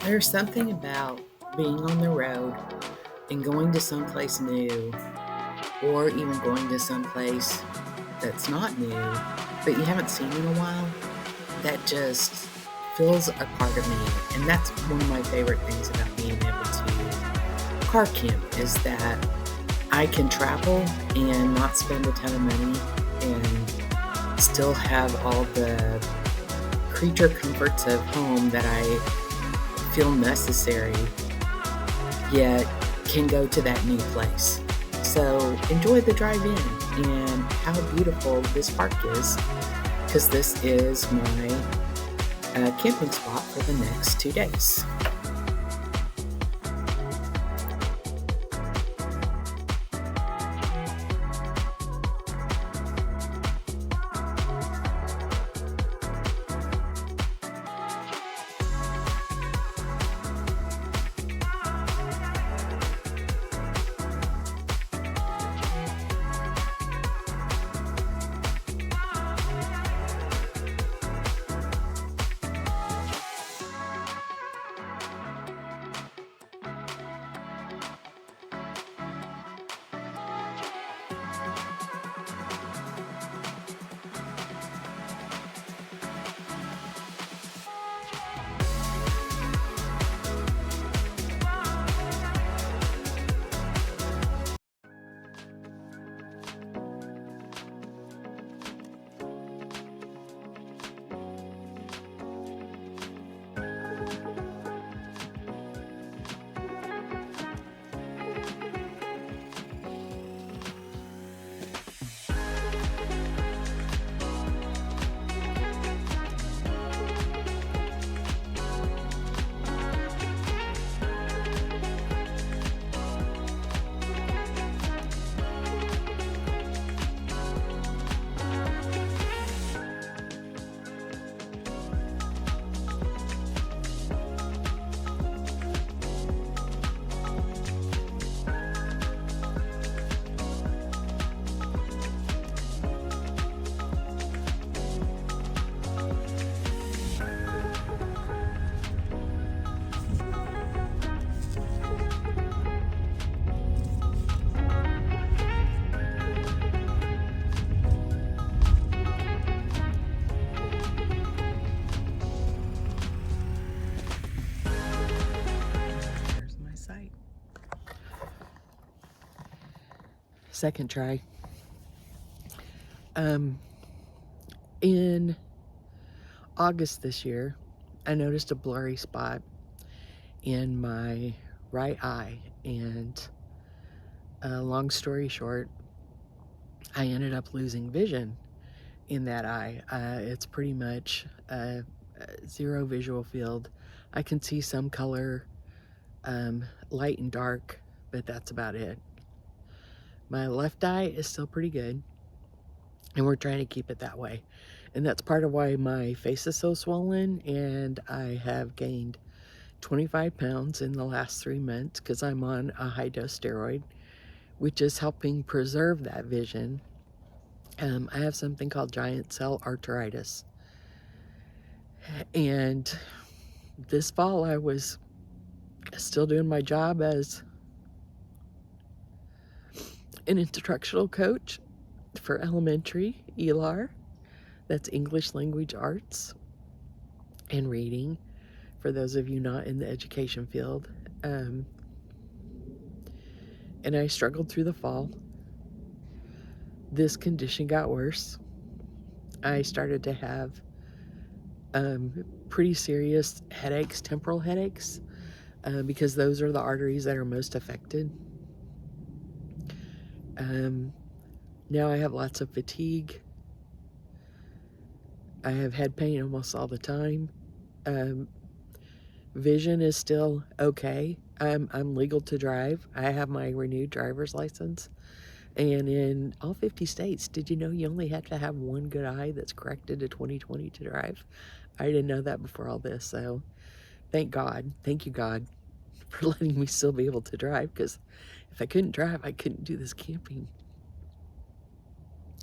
There's something about being on the road and going to someplace new, or even going to someplace that's not new, but you haven't seen in a while, that just feels a part of me. And that's one of my favorite things about being able to car camp, is that I can travel and not spend a ton of money and still have all the creature comforts of home that I feel necessary, yet can go to that new place. So enjoy the drive in and how beautiful this park is, because this is my camping spot for the next 2 days. There's my site. Second try. In August this year, I noticed a blurry spot in my right eye, and long story short, I ended up losing vision in that eye. It's pretty much a zero visual field. I can see some color, light and dark, but that's about it. My left eye is still pretty good, and we're trying to keep it that way. And that's part of why my face is so swollen, and I have gained 25 pounds in the last 3 months because I'm on a high-dose steroid, which is helping preserve that vision. I have something called giant cell arteritis. And this fall I was still doing my job as an instructional coach for elementary ELAR. That's English Language Arts and Reading, for those of you not in the education field. And I struggled through the fall. This condition got worse. I started to have pretty serious headaches, temporal headaches, because those are the arteries that are most affected. Now I have lots of fatigue. I have head pain almost all the time. Vision is still okay. I'm legal to drive. I have my renewed driver's license. And in all 50 states, did you know you only have to have one good eye that's corrected to 20/20 to drive? I didn't know that before all this, so thank God. Thank you, God, for letting me still be able to drive, because if I couldn't drive, I couldn't do this camping.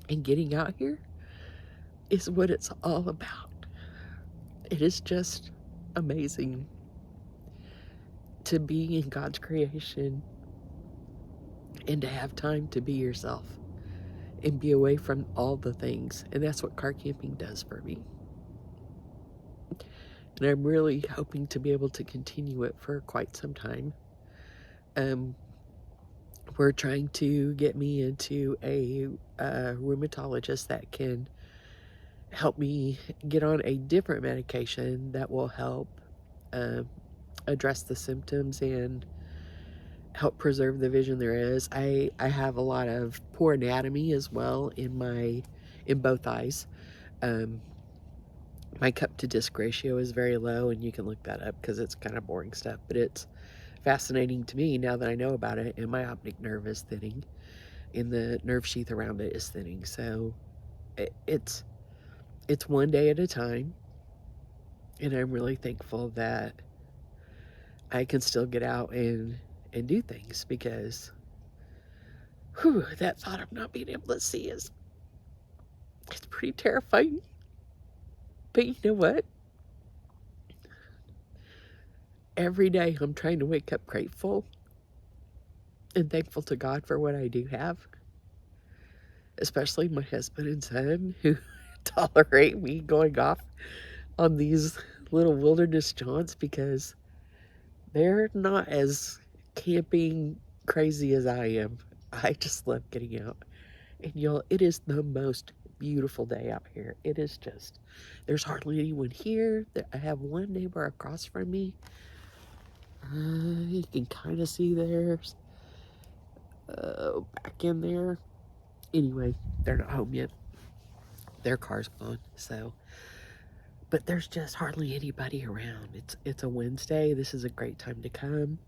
And getting out here is what it's all about. It is just amazing. to be in God's creation and to have time to be yourself and be away from all the things. And that's what car camping does for me. And I'm really hoping to be able to continue it for quite some time. We're trying to get me into a rheumatologist that can help me get on a different medication that will help address the symptoms and help preserve the vision there is. I have a lot of poor anatomy as well in both eyes. My cup to disc ratio is very low, and you can look that up because it's kind of boring stuff, but it's fascinating to me now that I know about it. And my optic nerve is thinning, and the nerve sheath around it is thinning. So it's one day at a time, and I'm really thankful that I can still get out and do things, because that thought of not being able to see it's pretty terrifying. But you know what? Every day I'm trying to wake up grateful and thankful to God for what I do have, especially my husband and son, who tolerate me going off on these little wilderness jaunts, because they're not as camping crazy as I am. I just love getting out. And y'all, it is the most beautiful day out here. It is just, there's hardly anyone here. I have one neighbor across from me. You can kind of see theirs back in there. Anyway, they're not home yet. Their car's gone. So, but there's just hardly anybody around. It's a Wednesday. This is a great time to come.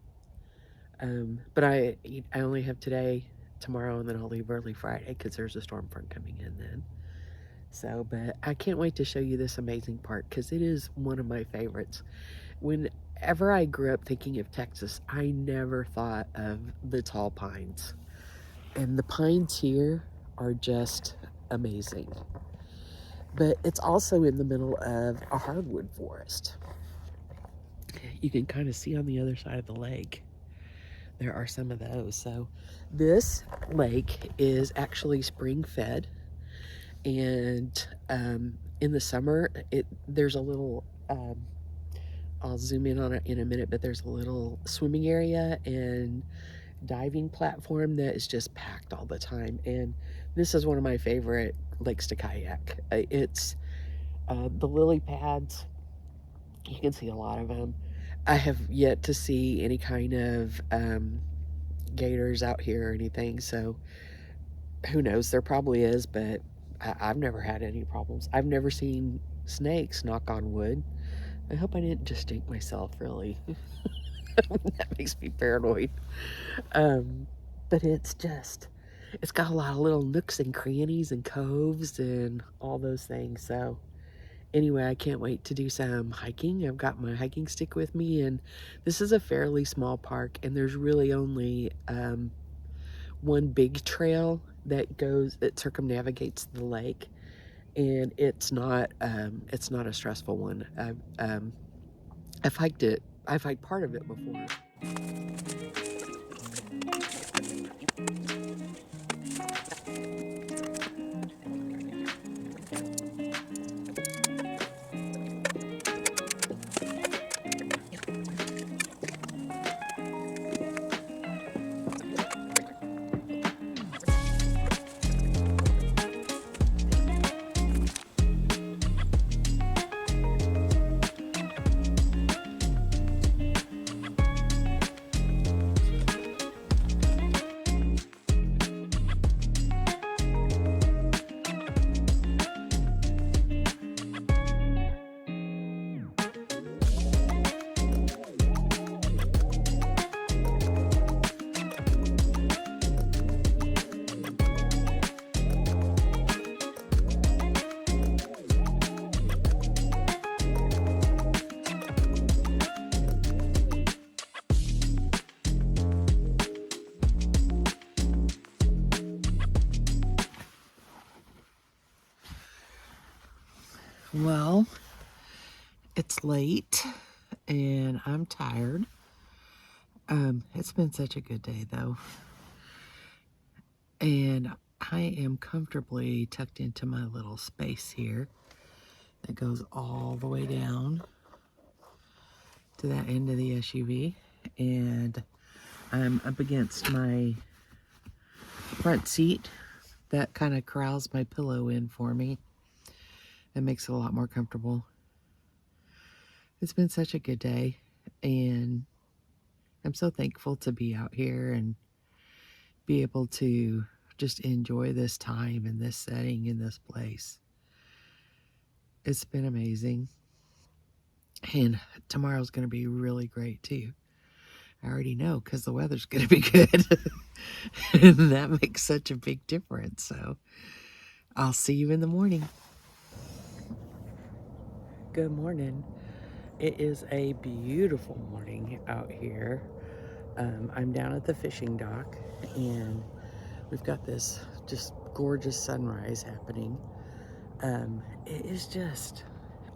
But I only have today, tomorrow, and then I'll leave early Friday because there's a storm front coming in then. So, but I can't wait to show you this amazing park because it is one of my favorites. Whenever I grew up thinking of Texas, I never thought of the tall pines. And the pines here are just amazing. But it's also in the middle of a hardwood forest. You can kind of see on the other side of the lake, there are some of those. So this lake is actually spring fed. And in the summer, there's a little, I'll zoom in on it in a minute, but there's a little swimming area and diving platform that is just packed all the time. And this is one of my favorite lakes to kayak. It's the lily pads. You can see a lot of them. I have yet to see any kind of gators out here or anything, so who knows? There probably is, but I've never had any problems. I've never seen snakes, knock on wood. I hope I didn't just jinx myself, really. That makes me paranoid. But it's got a lot of little nooks and crannies and coves and all those things. So anyway, I can't wait to do some hiking. I've got my hiking stick with me, and this is a fairly small park, and there's really only one big trail that circumnavigates the lake, and it's not a stressful one. I've hiked it. I've hiked part of it before. Well, it's late and I'm tired, It's been such a good day though, and I am comfortably tucked into my little space here that goes all the way down to that end of the SUV, and I'm up against my front seat that kind of corrals my pillow in for me. It makes it a lot more comfortable. It's been such a good day, and I'm so thankful to be out here and be able to just enjoy this time and this setting in this place. It's been amazing. And tomorrow's going to be really great too. I already know because the weather's going to be good. And that makes such a big difference. So I'll see you in the morning. Good morning. It is a beautiful morning out here. I'm down at the fishing dock and we've got this just gorgeous sunrise happening. It is just,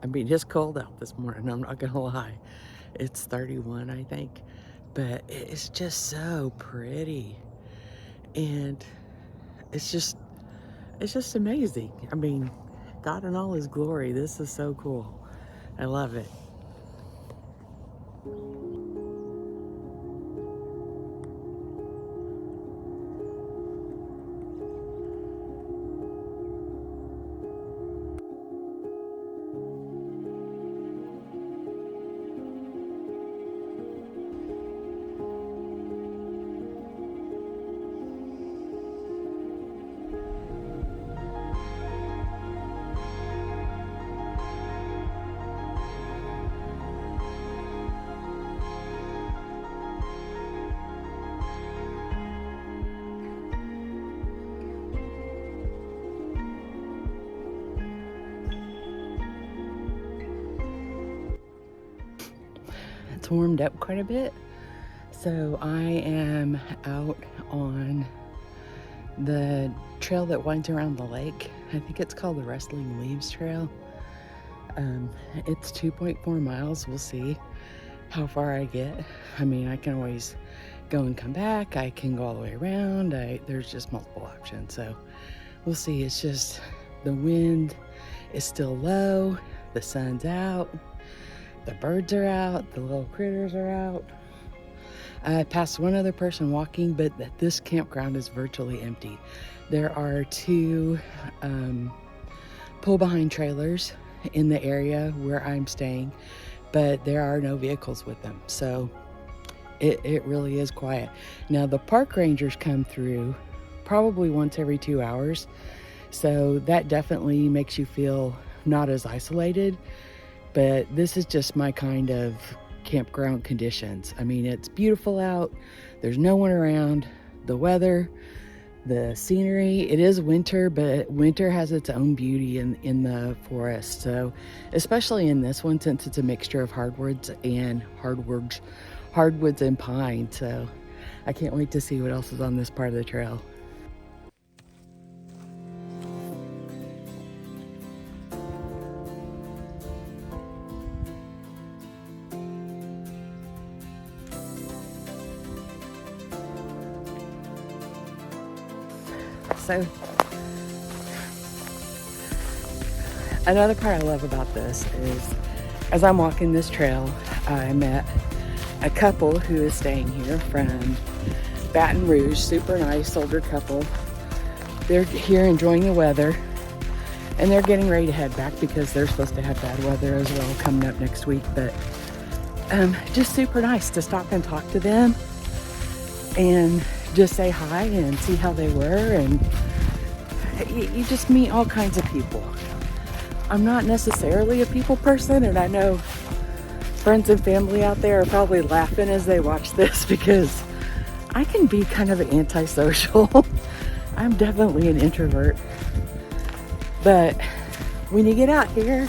it's cold out this morning, I'm not gonna lie. It's 31, I think, but it's just so pretty. And it's just amazing. I mean, God in all his glory, this is so cool. I love it. It's warmed up quite a bit, so I am out on the trail that winds around the lake. I think it's called the Rustling Leaves Trail. It's 2.4 miles. We'll see how far I get. I mean, I can always go and come back. I can go all the way around. There's just multiple options, so we'll see. It's just the wind is still low, the sun's out, the birds are out, the little critters are out. I passed one other person walking, but this campground is virtually empty. There are two pull-behind trailers in the area where I'm staying, but there are no vehicles with them, so it really is quiet. Now, the park rangers come through probably once every 2 hours, so that definitely makes you feel not as isolated, but this is just my kind of campground conditions. I mean, it's beautiful out, there's no one around, the weather, the scenery. It is winter, but winter has its own beauty in the forest. So especially in this one, since it's a mixture of hardwoods and pine. So I can't wait to see what else is on this part of the trail. So another part I love about this is, as I'm walking this trail, I met a couple who is staying here from Baton Rouge. Super nice older couple. They're here enjoying the weather, and they're getting ready to head back because they're supposed to have bad weather as well coming up next week. But just super nice to stop and talk to them and just say hi and see how they were. And you just meet all kinds of people. I'm not necessarily a people person, and I know friends and family out there are probably laughing as they watch this because I can be kind of antisocial. I'm definitely an introvert. But when you get out here,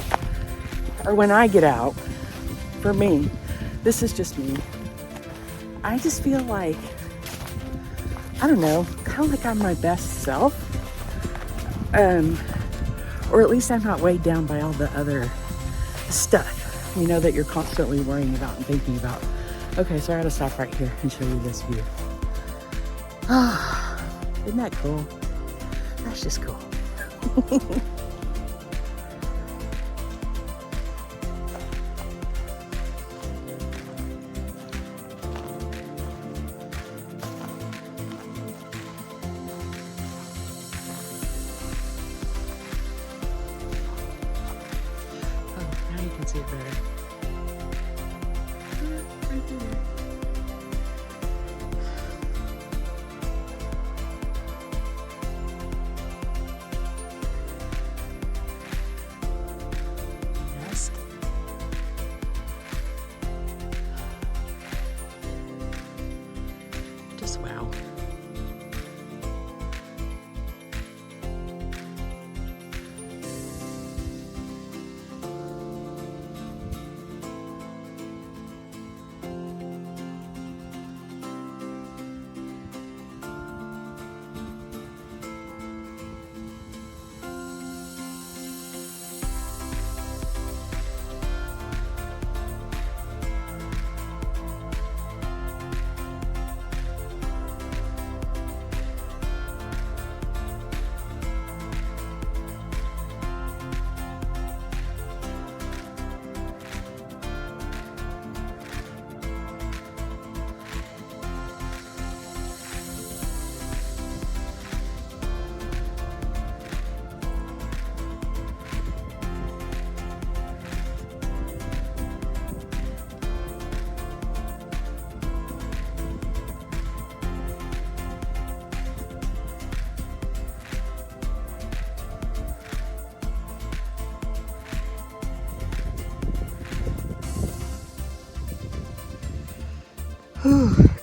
or when I get out, for me, this is just me, I just feel like, I don't know, kind of like I'm my best self. Or at least I'm not weighed down by all the other stuff, that you're constantly worrying about and thinking about. Okay, so I gotta stop right here and show you this view. Ah, isn't that cool? That's just cool. Oh, now you can see it better. Right there. Yes. Just wow.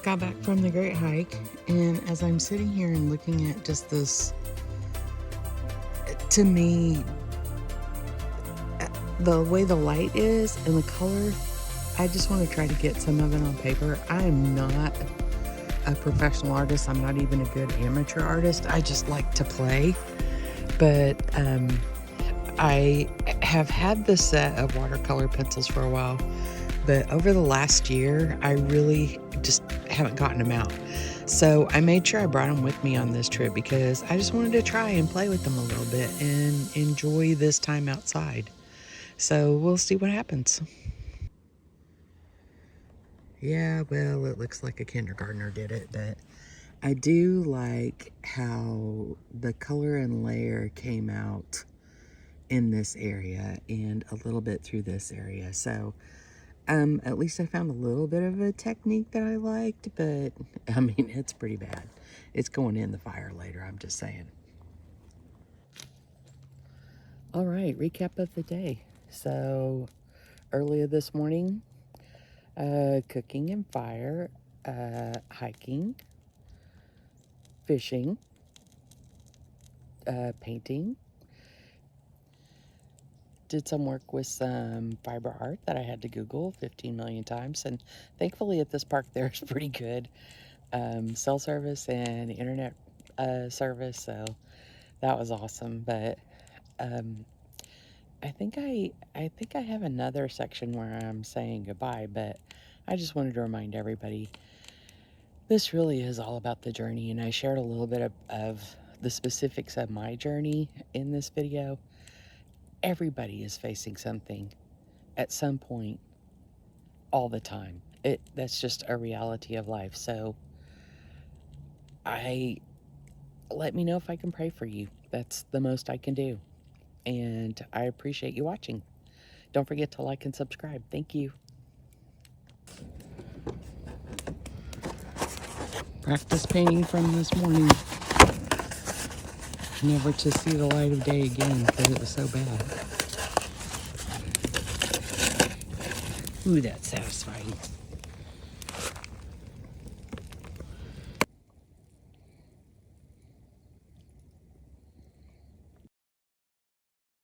Got back from the great hike, and as I'm sitting here and looking at just this, to me, the way the light is and the color, I just want to try to get some of it on paper. I am not a professional artist. I'm not even a good amateur artist. I just like to play. But I have had this set of watercolor pencils for a while, but over the last year, I really just haven't gotten them out. So I made sure I brought them with me on this trip because I just wanted to try and play with them a little bit and enjoy this time outside. So we'll see what happens. Yeah, well, it looks like a kindergartner did it, but I do like how the color and layer came out in this area and a little bit through this area. So at least I found a little bit of a technique that I liked, but I mean, it's pretty bad. It's going in the fire later, I'm just saying. All right, recap of the day. So earlier this morning, cooking and fire, hiking, fishing, painting. Did some work with some fiber art that I had to Google 15 million times, and thankfully at this park there's pretty good cell service and internet service, so that was awesome. But I think I have another section where I'm saying goodbye, but I just wanted to remind everybody this really is all about the journey, and I shared a little bit of the specifics of my journey in this video. Everybody is facing something at some point all the time. That's just a reality of life. So let me know if I can pray for you. That's the most I can do. And I appreciate you watching. Don't forget to like and subscribe. Thank you. Practice painting from this morning. Never to see the light of day again because it was so bad. Ooh, that's satisfying.